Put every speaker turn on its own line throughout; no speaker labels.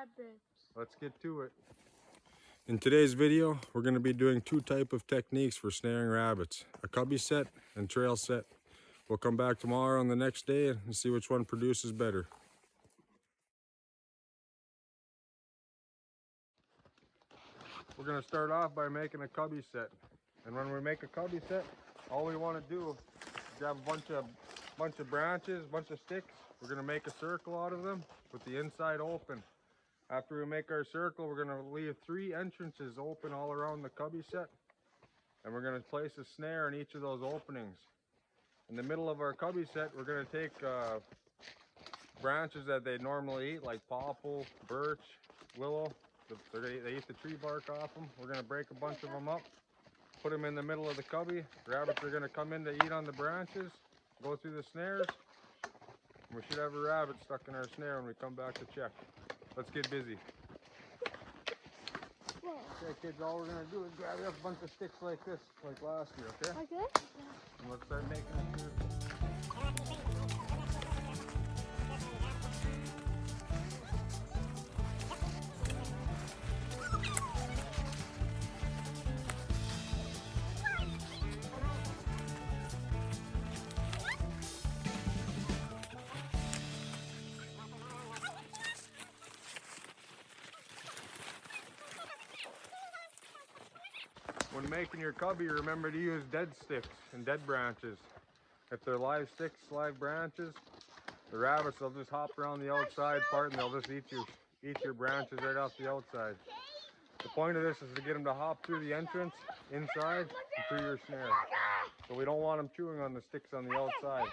Rabbits.
Let's get to it. In today's video, we're going to be doing two types of techniques for snaring rabbits, a cubby set and trail set. We'll come back tomorrow on the next day and see which one produces better. We're going to start off by making a cubby set. And when we make a cubby set, all we want to do is grab a bunch of branches, a bunch of sticks. We're going to make a circle out of them with the inside open. After we make our circle, we're going to leave 3 entrances open all around the cubby set. And we're going to place a snare in each of those openings. In the middle of our cubby set, we're going to take branches that they normally eat, like popple, birch, willow. They eat the tree bark off them. We're going to break a bunch of them up, put them in the middle of the cubby. Rabbits are going to come in to eat on the branches, go through the snares. And we should have a rabbit stuck in our snare when we come back to check. Let's get busy. Okay, kids, all we're going to do is grab a bunch of sticks like this, like last year, okay?
Okay.
And let's start making a circle. When making your cubby, remember to use dead sticks and dead branches. If they're live sticks, live branches, the rabbits, they'll just hop around the outside part and they'll just eat your branches right off the outside. The point of this is to get them to hop through the entrance, inside, and through your snare. So we don't want them chewing on the sticks on the outside.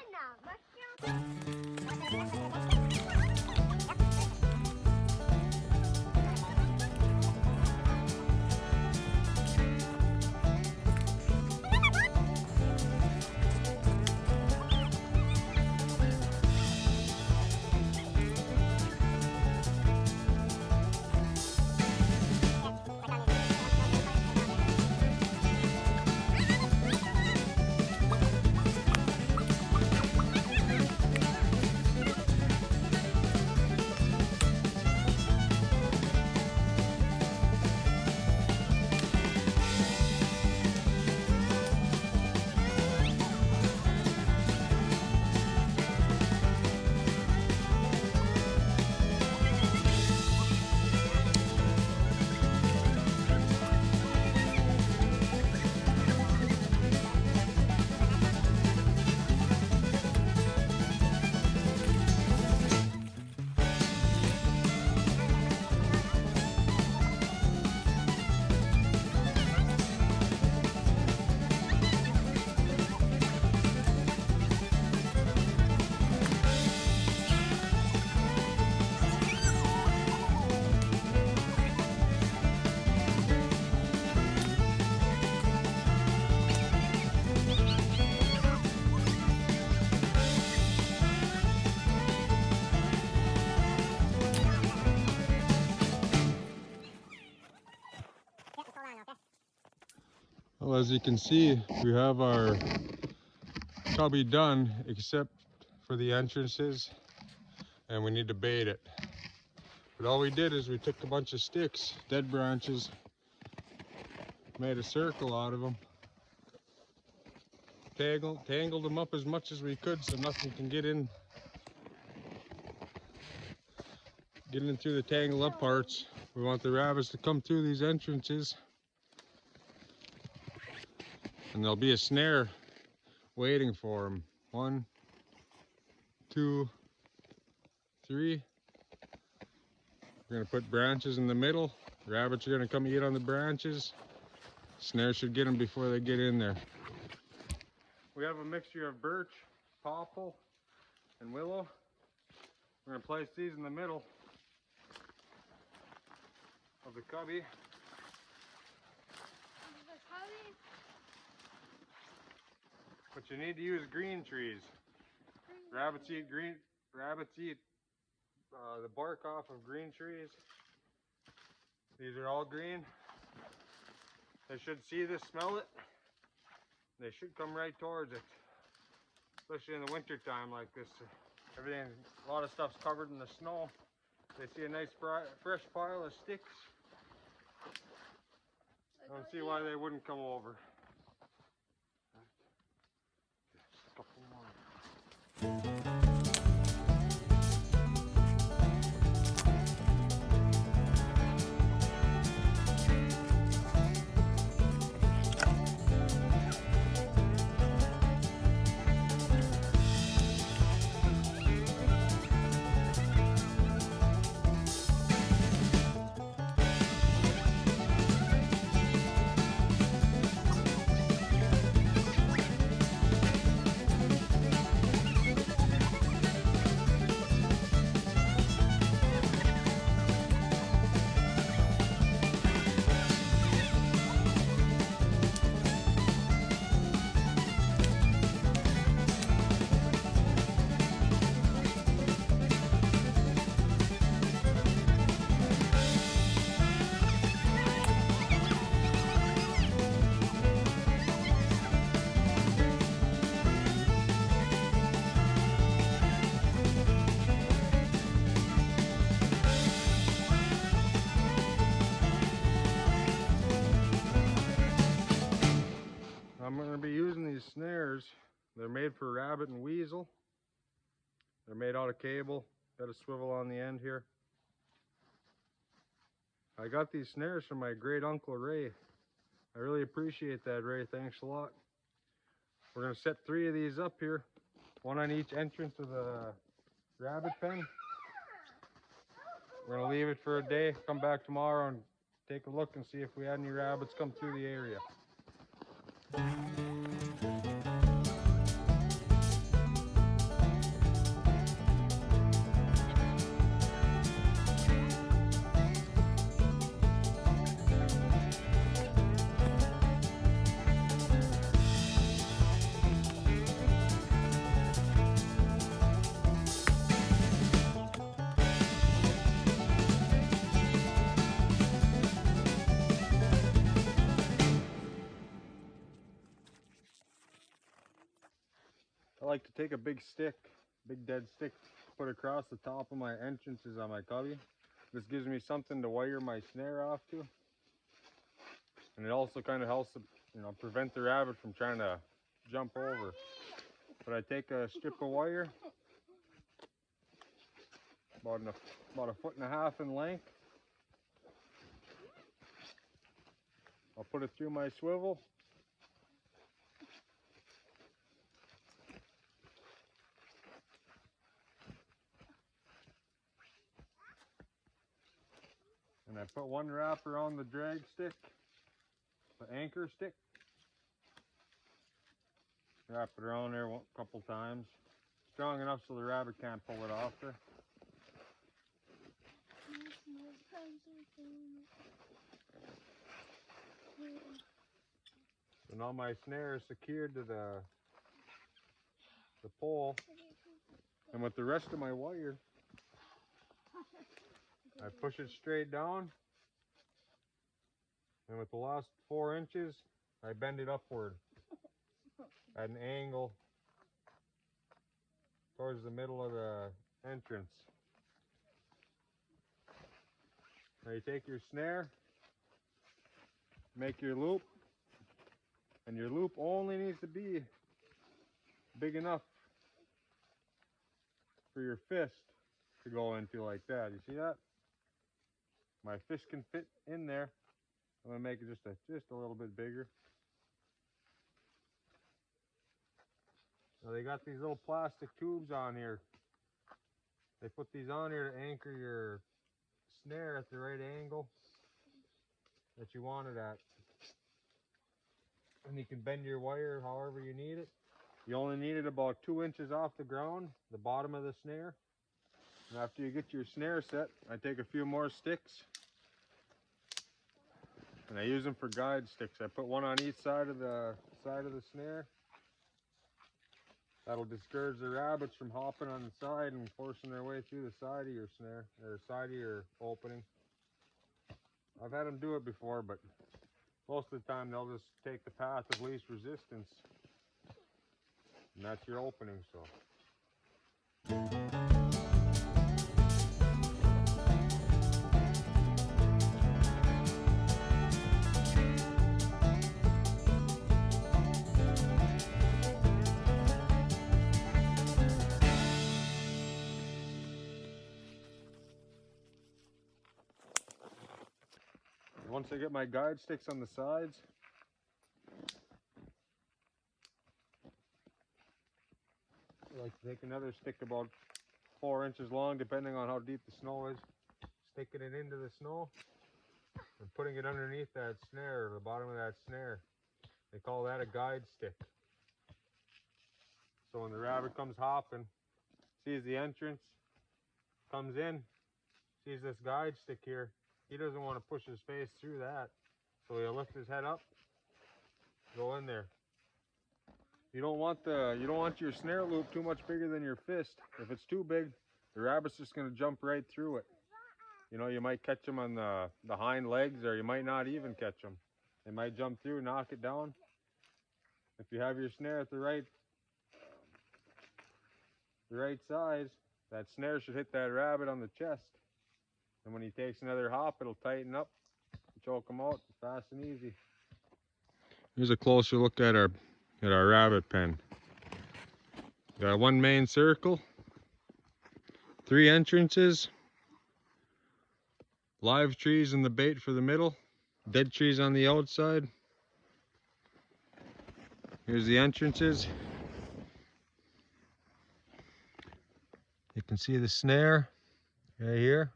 Well, as you can see, we have our cubby done except for the entrances, and we need to bait it. But all we did is we took a bunch of sticks, dead branches, made a circle out of them, tangled them up as much as we could so nothing can get in through the tangled up parts. We want the rabbits to come through these entrances, and there'll be a snare waiting for them. 1, 2, 3. We're going to put branches in the middle. Rabbits are going to come eat on the branches. Snare should get them before they get in there. We have a mixture of birch, popple, and willow. We're going to place these in the middle of the cubby. But you need to use green trees. Rabbits eat the bark off of green trees. These are all green. They should see this, smell it. They should come right towards it, especially in the winter time like this. A lot of stuff's covered in the snow. They see a nice fresh pile of sticks. I don't see why they wouldn't come over. Just a couple more. I'm going to be using these snares. They're made for rabbit and weasel. They're made out of cable. Got a swivel on the end here. I got these snares from my great uncle Ray. I really appreciate that, Ray. Thanks a lot. We're going to set 3 of these up here. 1 on each entrance of the rabbit pen. We're going to leave it for a day. Come back tomorrow and take a look and see if we had any rabbits come through the area. I like to take a big stick, big dead stick, put across the top of my entrances on my cubby. This gives me something to wire my snare off to. And it also kind of helps, prevent the rabbit from trying to jump over. But I take a strip of wire, about a 1.5 feet in length. I'll put it through my swivel. And I put 1 wrap around the drag stick, the anchor stick. Wrap it around there a couple times. Strong enough so the rabbit can't pull it off there. So now my snare is secured to the pole. And with the rest of my wire, I push it straight down. And with the last 4 inches, I bend it upward at an angle towards the middle of the entrance. Now you take your snare, make your loop, and your loop only needs to be big enough for your fist to go into like that. You see that? My fist can fit in there. I'm gonna make it just a little bit bigger. Now they got these little plastic tubes on here. They put these on here to anchor your snare at the right angle that you want it at. And you can bend your wire however you need it. You only need it about 2 inches off the ground, the bottom of the snare. And after you get your snare set, I take a few more sticks and I use them for guide sticks. I put 1 on each side of the snare. That'll discourage the rabbits from hopping on the side and forcing their way through the side of your snare, or side of your opening. I've had them do it before, but most of the time they'll just take the path of least resistance. And that's your opening, so. Once I get my guide sticks on the sides, I like to take another stick about 4 inches long, depending on how deep the snow is, sticking it into the snow and putting it underneath that snare, or the bottom of that snare. They call that a guide stick. So when the rabbit comes hopping, sees the entrance, comes in, sees this guide stick here, he doesn't want to push his face through that. So he'll lift his head up, go in there. You don't want your snare loop too much bigger than your fist. If it's too big, the rabbit's just going to jump right through it. You know, you might catch them on the hind legs, or you might not even catch them. They might jump through, knock it down. If you have your snare at the right size, that snare should hit that rabbit on the chest. And when he takes another hop, it'll tighten up, choke him out fast and easy. Here's a closer look at our rabbit pen. Got one main circle, 3 entrances, live trees in the bait for the middle, dead trees on the outside. Here's the entrances. You can see the snare right here.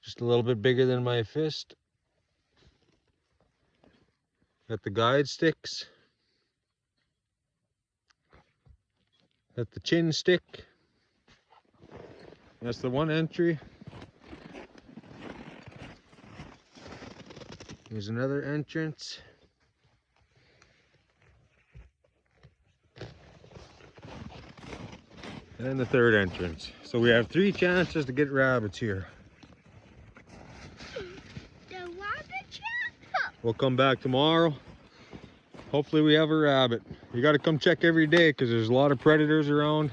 Just a little bit bigger than my fist. Got the guide sticks. Got the chin stick. That's the one entry. Here's another entrance. And the third entrance. So we have 3 chances to get rabbits here.
The rabbit trap?
We'll come back tomorrow. Hopefully we have a rabbit. You got to come check every day because there's a lot of predators around.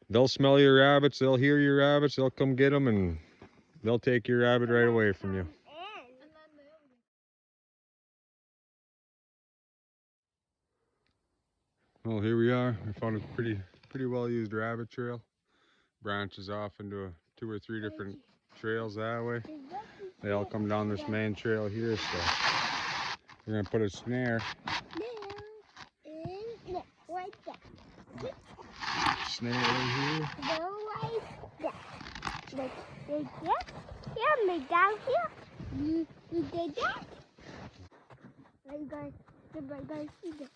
They'll smell your rabbits, they'll hear your rabbits, they'll come get them, and they'll take your rabbit right away from you. Well, here we are. I found a pretty well used rabbit trail. Branches off into 2 or 3 different trails that way. They all come down this main trail here, so we're gonna put a snare.
Right there.
Snare right here.
Go right there. Like here. Here, me down here. You did that? Then you go see this.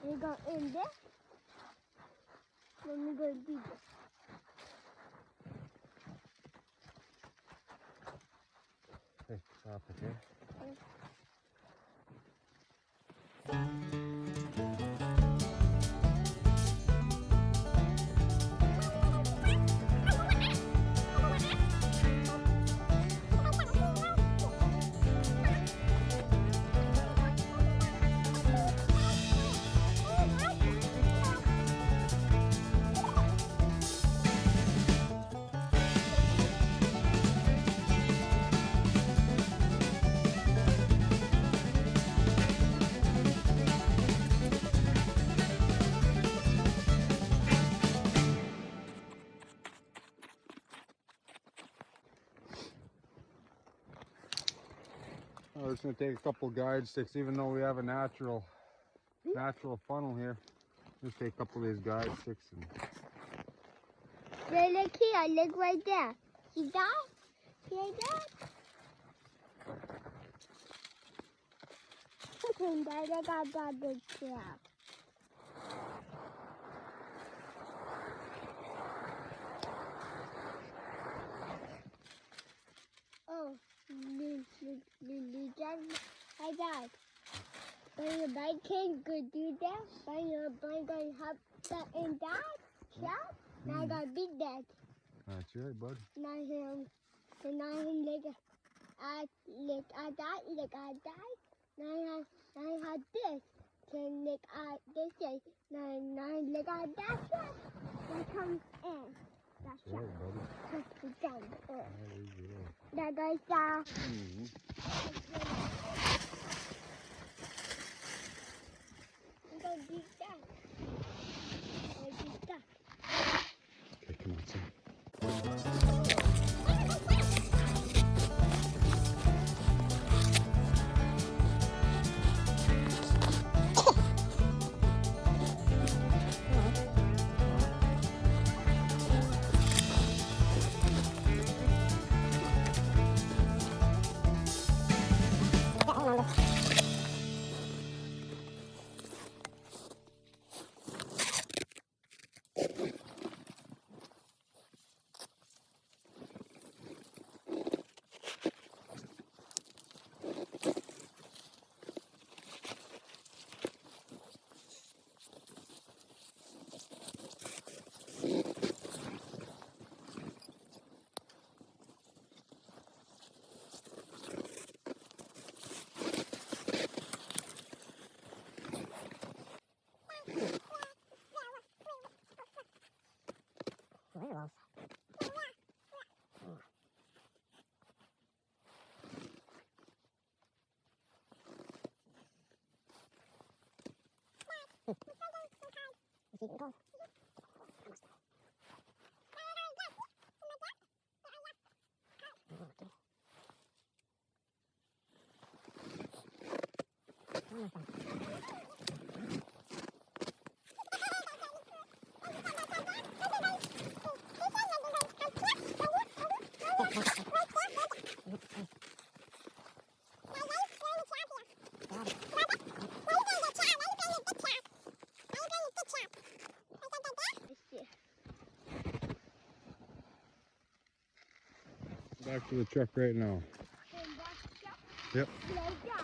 Then you go in there. Then you go do this.
Hey, stop it here. We're just going to take a couple guide sticks, even though we have a natural funnel here. Just take a couple of these guide sticks.
Then look here, look right there. See that? See that? And then I got that big trap. Oh, like that. When your bike can't go do that, when your bike can hop that in that trap, now I gotta beat that.
That's right, bud.
Now him look at that. Now I have this. Can look at this way. Now look at that trap. That comes in. That's
right, buddy.
That's done.
There you go.
That goes down. I'm gonna beat that.
Okay, come on, son. Back to the truck right now. Yep.
Like that,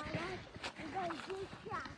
I'm going to do that.